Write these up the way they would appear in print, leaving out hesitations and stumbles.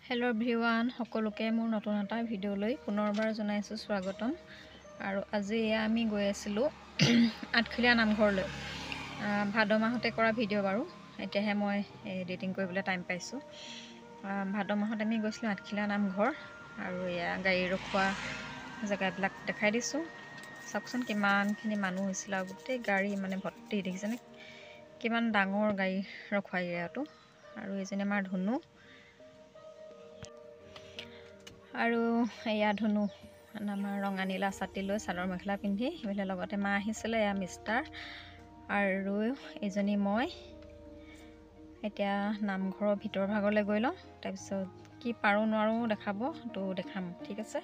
Hello everyone সকলোকে মোৰ নতুন এটা ভিডিঅ'লৈ পুনৰবাৰ জনাইছো স্বাগতম আৰু আজি আমি গৈ আছিলো আঠখিলীয়া নামঘৰলৈ ভাদ মাহতে কৰা ভিডিঅ' বাৰু এতিয়াহে মই এডিটিং কৰিবলৈ টাইম পাইছো ভাদ মাহত আমি গৈছিলো আঠখিলীয়া নামঘৰ আৰু এয়া গাড়ী ৰখোৱা জেগাবিলাক দেখাই দিছো চাওকচোন কিমানখিনি মানুহ হৈছিল আৰু গোটেই গাড়ী মানে ভৰ্তি দেখিছেনে কিমান ডাঙৰ গাড়ী ৰখোৱা এৰিয়াটো আৰু এজনী আমাৰ ধুনু আৰু এয়া ধুনু আমাৰ ৰঙা নীলা ছাতি লৈ চাদৰ মেখেলা পিন্ধি সেইফালে লগতে মা আহিছিলে এয়া মিষ্টাৰ আৰু এজনী মই এতিয়া নামঘৰৰ ভিতৰ ভাগলৈ গৈ লওঁ তাৰপিছত কি পাৰো নোৱাৰো দেখাব তো দেখাম ঠিক আছে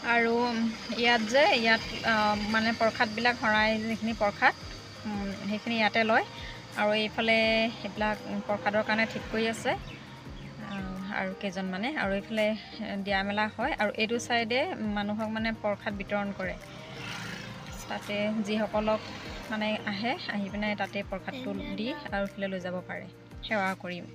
আৰু ইয়াত মানে প্ৰসাদবিলাক হৰাই যিখিনি প্ৰসাদ সেইখিনি ইয়াতে লয় আৰু এইফালে সেইবিলাক প্ৰসাদৰ কাৰণে ঠিক কৰি আছে আৰু কেজন মানে আৰু এইফালে দিয়া মেলা হয় আৰু এইটো সাইডে মানুহক মানে প্ৰসাদ বিতৰণ কৰে তাতে যিসকলক মানে আহে আহি পিনে তাতে প্ৰসাদটো দি আৰু ফলে লৈ যাব পাৰে সেৱা কৰিম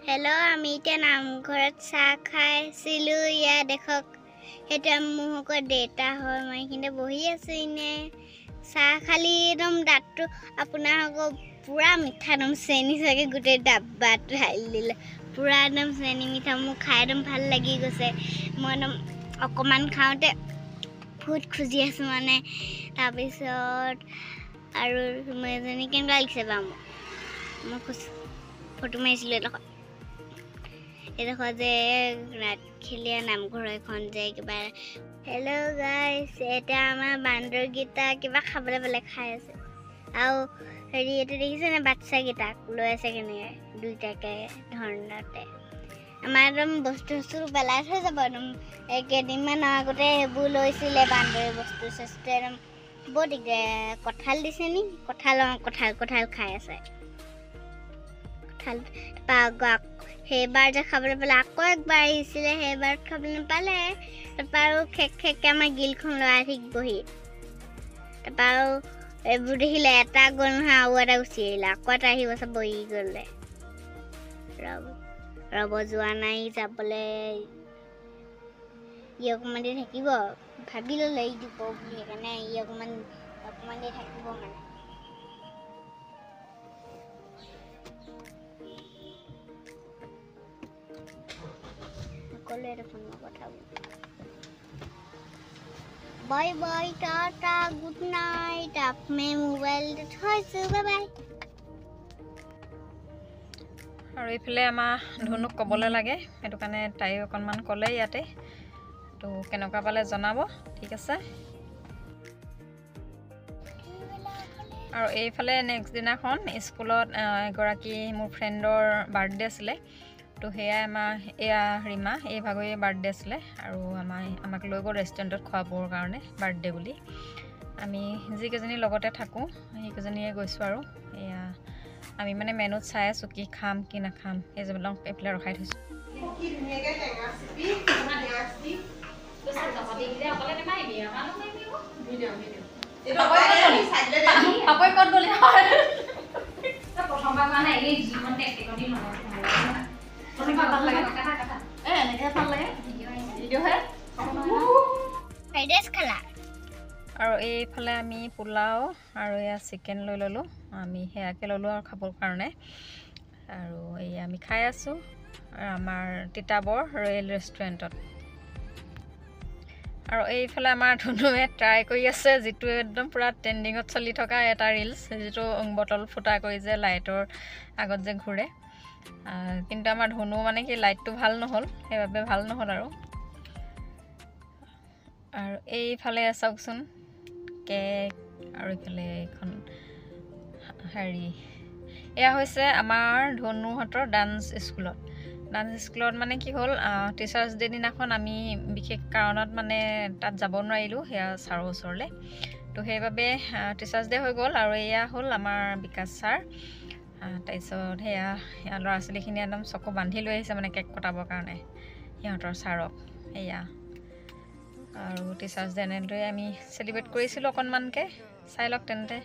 हेलो আমি এতিয়া নামঘৰত চাহ খাইছিলো ইয়া দেখক এটা মুহক ডেটা হয় মই কিন্তু বহি আছো ইনে চাহ খালি একদম দাঁতটো আপোনাক পুৰা মিঠা দম চেনি সকে গুটে ডাব্বাত ঢালি দিলে পুৰা একদম চেনি মিঠা মোক খাই একদম ভাল লাগি গৈছে মই একদম অকমান খাওঁতে ফুট খুজি আছো মানে তাৰপিছত আৰু মই এজনী কেনেকুৱা লাগিছে বা মই ফটো মাৰিছিলো এটা যে আঠখিলীয়া নামঘৰ এখন যে কিবা হেল্ল' গাইছ এটা আমাৰ বান্দৰগীতা কিবা খাবলৈ পালে খাই আছে আৰু হেৰি এইটো দেখিছেনে বাচ্চাকেইটাক লৈ আছে কেনেকৈ দুইটাকে ধৰণতে আমাৰ একদম বস্তু পেলাই থৈ যাব একদম কেইদিনমান আগতে সেইবোৰ লৈছিলে বান্দৰী বস্তু চস্তু একদম বহুত কঁঠাল দিছে নি কঁঠাল খাই আছে কঁঠাল সেইবাৰ যে খাবলৈ পালে আকৌ একবাৰ আহিছিলে সেইবাৰত খাবলৈ নাপালে তাৰপৰা আৰু খেককে আমাৰ গিলখন লৰাই ঠিক বহি তাৰপৰা আৰু এইবোৰ দেখিলে এটা গ'ল নহয় আৰু এটা গুচি আহিলে আকৌ এটা আহিব চব বহি গ'লে ৰ'ব যোৱা নাই যাবলৈ ই অকণমান দেৰি থাকিব ভাবি ল'লে ই দিব বুলি সেইকাৰণে ই অকণমান দেৰি থাকিব মানে bye bye tata good night आप मैं मोबाइल थैसु बाय बाय আৰু এইফালে আমাৰ ধনুক ক'বলৈ লাগে সেইটো কাৰণে তাই অকণমান ক'লে ইয়াতে তো কেনেকুৱা পালে জনাব ঠিক আছে আৰু এইফালে নেক্সট দিনাখন স্কুলত এগৰাকী মোৰ ফ্ৰেণ্ডৰ বাৰ্থডে আছিলে তো সেয়া আমাৰ এয়া ৰীমা এই ভাগৰে বাৰ্থডে আছিলে আৰু আমাক লৈ গ'ল ৰেষ্টুৰেণ্টত খোৱাবৰ কাৰণে বাৰ্থডে বুলি আমি যিকেইজনী লগতে থাকোঁ সেইকেইজনীয়ে গৈছোঁ আৰু এয়া আমি মানে মেনুত চাই আছোঁ কি খাম কি নাখাম সেইবিলাক এইফালে ৰখাই থৈছোঁ আৰু এইফালে আমি পোলাও আৰু এয়া চিকেন লৈ ল'লোঁ আমি সেয়াকে ল'লোঁ আৰু খাবৰ কাৰণে আৰু এই আমি খাই আছোঁ আমাৰ তিতাবৰ ৰয়েল ৰেষ্টুৰেণ্টত আৰু এইফালে আমাৰ ধনুৱে ট্ৰাই কৰি আছে যিটো একদম পুৰা ট্ৰেণ্ডিঙত চলি থকা এটা ৰিলছ, যিটো বটল ফুটা কৰি যে লাইটৰ আগত যে ঘূৰে। কিন্তু আমাৰ ধনু মানে কি লাইটটো ভাল নহ'ল, সেইবাবে ভাল নহ'ল আৰু এইফালে চাওকচোন কেক, আৰু এইফালে এইখন হেৰি, এয়া হৈছে আমাৰ ধনুহঁতৰ ডান্স স্কুলত। মানে কি হ'ল, টিচাৰ্ছ ডে দিনাখন আমি বিশেষ কাৰণত মানে তাত যাব নোৱাৰিলোঁ সেয়া ছাৰৰ ওচৰলৈ। তো সেইবাবে টিচাৰ্ছ ডে হৈ গ'ল। আৰু এয়া হ'ল আমাৰ বিকাশ ছাৰ। তাৰপিছত সেয়া ল'ৰা ছোৱালীখিনি একদম চকু বান্ধি লৈ আহিছে মানে কেক কটাবৰ কাৰণে সিহঁতৰ ছাৰক। সেয়া আৰু টিচাৰ্ছ ডে এনেদৰে আমি চেলিব্ৰেট কৰিছিলোঁ অকণমানকৈ। চাই লওক তেন্তে।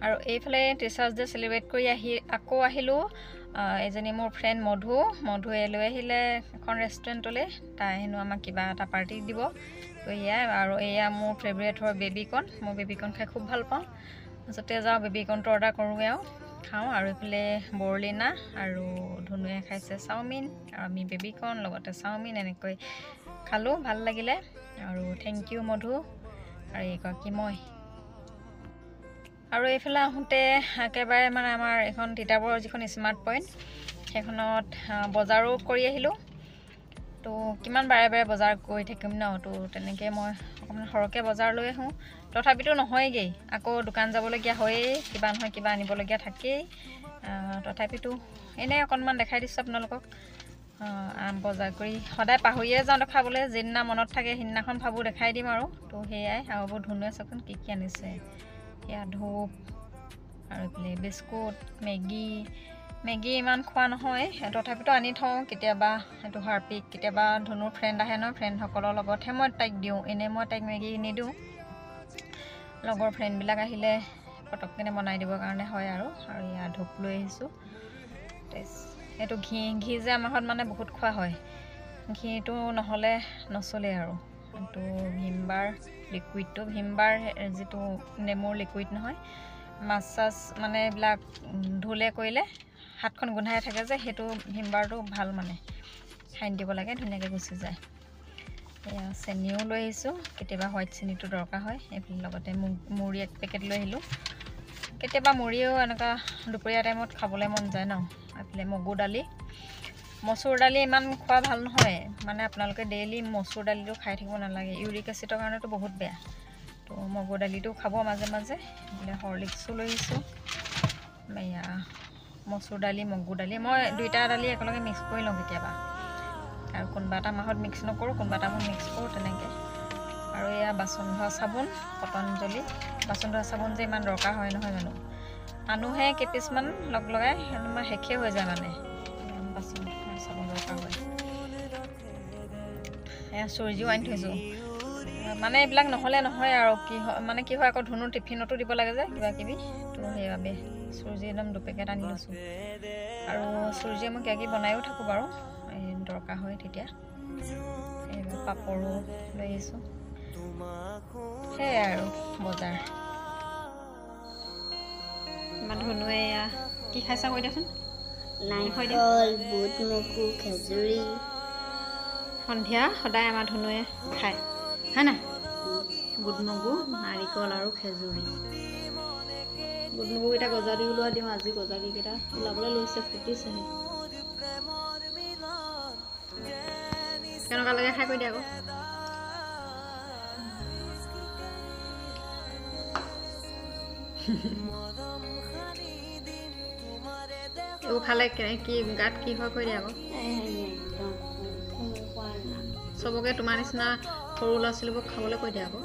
আৰু এইফালে টিচাৰ্ছ ডে চেলিব্ৰেট কৰি আকৌ আহিলোঁ। এজনী মোৰ ফ্ৰেণ্ড মধুৱে লৈ আহিলে এখন ৰেষ্টুৰেণ্টলৈ। তাই হেনো আমাক কিবা এটা পাৰ্টি দিব। তো এয়াই আৰু এয়া মোৰ ফেভৰেট হয় বেবিকৰ্ণ। মই বেবিকৰ্ণ খাই খুব ভাল পাওঁ। য'তে যাওঁ বেবিকৰ্ণটো অৰ্ডাৰ কৰোঁগৈ আৰু খাওঁ। আৰু এইফালে বৰলিনা আৰু ধনুৱে খাইছে চাওমিন, আৰু আমি বেবিকৰ্ণ লগতে চাওমিন এনেকৈ খালোঁ, ভাল লাগিলে। আৰু থেংক ইউ মধু, আৰু এইগৰাকী মই। আৰু এইফালে আহোঁতে একেবাৰে মানে আমাৰ এখন তিতাবৰৰ যিখন স্মাৰ্ট পইণ্ট, সেইখনত বজাৰো কৰি আহিলোঁ। তো কিমান বাৰে বাৰে বজাৰ কৰি থাকিম ন, তো তেনেকৈ মই অকণমান সৰহকৈ বজাৰ লৈ আহোঁ। তথাপিতো নহয়গৈ, আকৌ দোকান যাবলগীয়া হয়েই, কিবা নহয় কিবা আনিবলগীয়া থাকেই। তথাপিতো এনেই অকণমান দেখাই দিছোঁ আপোনালোকক। বজাৰ কৰি সদায় পাহৰিয়ে যাওঁ দেখাবলৈ, যিদিনা মনত থাকে সেইদিনাখন ভাবোঁ দেখাই দিম আৰু। তো সেয়াই। আৰু এইবোৰ ধনুৱে চাচোন কি কি আনিছে। এয়া ধূপ, আৰু এইফালে বিস্কুট, মেগী ইমান খোৱা নহয়, তথাপিতো আনি থওঁ কেতিয়াবা। সেইটো হাৰ্পিক, কেতিয়াবা ধনুৰ ফ্ৰেণ্ড আহে ন, ফ্ৰেণ্ডসকলৰ লগতহে মই তাইক দিওঁ, এনেই মই তাইক মেগী নিদিওঁ। লগৰ ফ্ৰেণ্ডবিলাক আহিলে পটককৈ বনাই দিবৰ কাৰণে হয় আৰু এয়া ধূপ লৈ আহিছোঁ। এইটো ঘি যে আমাৰ ঘৰত মানে বহুত খোৱা হয়, ঘিটো নহ'লে নচলে আৰু। এইটো ভীমবাৰ লিকুইডটো, ভীমবাৰ যিটো নেমুৰ লিকুইড নহয়, মাছ চাছ মানে এইবিলাক ধুলে কৰিলে হাতখন গোন্ধাই থাকে যে, সেইটো ভীমবাৰটো ভাল মানে সানি দিব লাগে, ধুনীয়াকৈ গুচি যায়। এয়া চেনিও লৈ আহিছোঁ, কেতিয়াবা হোৱাইট চেনিটো দৰকাৰ হয়। এইফালে লগতে মুড়ি এক পেকেট লৈ আহিলোঁ। কেতিয়াবা মুড়িও এনেকুৱা দুপৰীয়া টাইমত খাবলৈ মন যায় ন। এইফালে মচুৰ দালি ইমান খোৱা ভাল নহয়, মানে আপোনালোকে ডেইলি মচুৰ দালিটো খাই থাকিব নালাগে, ইউৰিক এচিডৰ কাৰণেতো বহুত বেয়া। তো মগুৰ দালিটো খাব মাজে মাজে। এইফালে হৰলিক্সো লৈ আহিছোঁ। এয়া মচুৰ দালি মগু দালি মই দুইটা দালি একেলগে মিক্স কৰি লওঁ কেতিয়াবা আৰু কোনোবা এটা মাহত মিক্স নকৰোঁ কোনোবা এটা মাহত মিক্স কৰোঁ তেনেকৈ আৰু এয়া বাচন ধোৱা চাবোন পতঞ্জলি বাচন ধোৱা চাবোন যে ইমান দৰকাৰ হয় নহয় জানো আনোহে কেইপিচমান লগ লগাই মই শেষে হৈ যায় মানে বাচন ধোৱা চাবোন দৰকাৰ হয় এয়া চুজিও আনি থৈছোঁ মানে এইবিলাক নহ'লে নহয় আৰু কি হয় মানে কি হয় আকৌ ধুনুৰ টিফিনতো দিব লাগে যে কিবা কিবি তো সেইবাবে চুজি একদম 2 পেকেট আনি লৈছোঁ আৰু চুজিয়ে মই কিবা কিবি বনায়ো থাকোঁ বাৰু এই দৰকাৰ হয় তেতিয়া এইবোৰ পাপৰো লৈ আহিছোঁ সেয়াই আৰু বজাৰ আমাৰ ধনুৱে এয়া কি খাইছা কৈ দিয়াচোন নাৰিকল বুট মগু খেজুৰি সন্ধিয়া সদায় আমাৰ ধনুৱে খায় হয় নাই বুট মগু নাৰিকল আৰু খেজুৰি বুট মগুকেইটা গজালি ওলোৱা দিওঁ আজি গজালিকেইটা ওলাবলৈ লৈছে ফুটিছেহে কেনেকুৱা লাগে খাই কৈ দিয়া আকৌ এইবোৰ খালে কি গাত কি হয় কৈ দিয়া আকৌ চবকে তোমাৰ নিচিনা সৰু ল'ৰা ছোৱালীবোৰক খাবলৈ কৈ দিয়া আকৌ